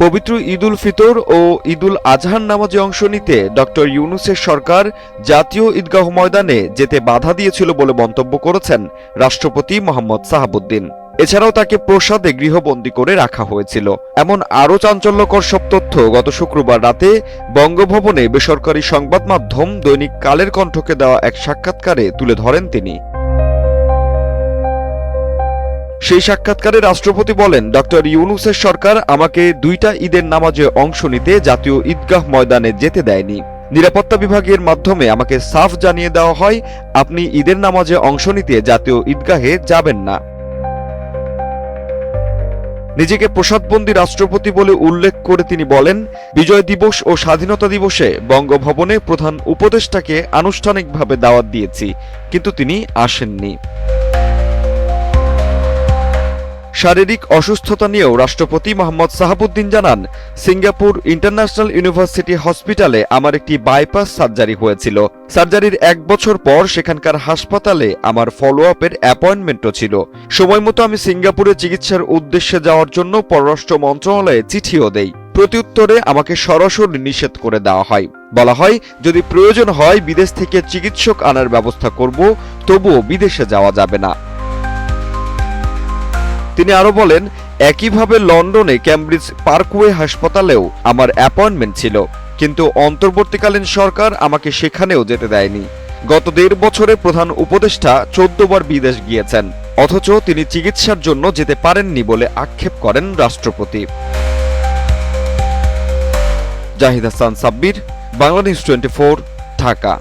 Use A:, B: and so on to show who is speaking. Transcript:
A: পবিত্র ঈদুল ফিতর ও ঈদুল আজহার নামাজে অংশ নিতে ডক্টর ইউনূসের সরকার জাতীয় ঈদগাহ ময়দানে যেতে বাধা দিয়েছিল বলে মন্তব্য করেছেন রাষ্ট্রপতি মোহাম্মদ সাহাবুদ্দিন। এছাড়াও তাকে প্রসাদে গৃহবন্দী করে রাখা হয়েছিল। এমন আরও চাঞ্চল্যকর সব তথ্য গত শুক্রবার রাতে বঙ্গভবনে বেসরকারি সংবাদ মাধ্যম দৈনিক কালের কণ্ঠকে দেওয়া এক সাক্ষাৎকারে তুলে ধরেন তিনি। সেই সাক্ষাৎকারে রাষ্ট্রপতি বলেন, ডক্টর ইউনূসের সরকার আমাকে 2টা ঈদের নামাজে অংশ নিতে জাতীয় ঈদগাহ ময়দানে যেতে দেয়নি। নিরাপত্তা বিভাগের মাধ্যমে আমাকে সাফ জানিয়ে দেওয়া হয়, আপনি ঈদের নামাজে অংশ নিতে জাতীয় ঈদগাহে যাবেন না। নিজেকে প্রসাদবন্দী রাষ্ট্রপতি বলে উল্লেখ করে তিনি বলেন, বিজয় দিবস ও স্বাধীনতা দিবসে বঙ্গভবনে প্রধান উপদেষ্টাকে আনুষ্ঠানিকভাবে দাওয়াত দিয়েছি, কিন্তু তিনি আসেননি। শারীরিক অসুস্থতা নিয়েও রাষ্ট্রপতি মোহাম্মদ সাহাবুদ্দিন জানান, সিঙ্গাপুর ইন্টারন্যাশনাল ইউনিভার্সিটি হসপিটালে আমার একটি বাইপাস সার্জারি হয়েছিল। সার্জারির 1 বছর পর সেখানকার হাসপাতালে আমার ফলো আপের অ্যাপয়েন্টমেন্টও ছিল। সময়মতো আমি সিঙ্গাপুরে চিকিৎসার উদ্দেশ্যে যাওয়ার জন্য পররাষ্ট্র মন্ত্রণালয়ে চিঠিও দেই। প্রত্যুত্তরে আমাকে সরাসরি নিষেধ করে দেওয়া হয়। বলা হয়, যদি প্রয়োজন হয় বিদেশ থেকে চিকিৎসক আনার ব্যবস্থা করব, তবুও বিদেশে যাওয়া যাবে না। তিনি আরো বলেন, একইভাবে লন্ডনে ক্যামব্রিজ পার্কওয়ে হাসপাতালেও আমার অ্যাপয়েন্টমেন্ট ছিল, কিন্তু অন্তর্বর্তীকালীন সরকার আমাকে সেখানেও যেতে দেয়নি। গত 1.5 বছরে প্রধান উপদেষ্টা 14 বার বিদেশ গিয়েছেন, অথচ তিনি চিকিৎসার জন্য যেতে পারেননি বলে আক্ষেপ করেন রাষ্ট্রপতি। জাহিদ হাসান সাব্বির, বাংলানিউজ 24, ঢাকা।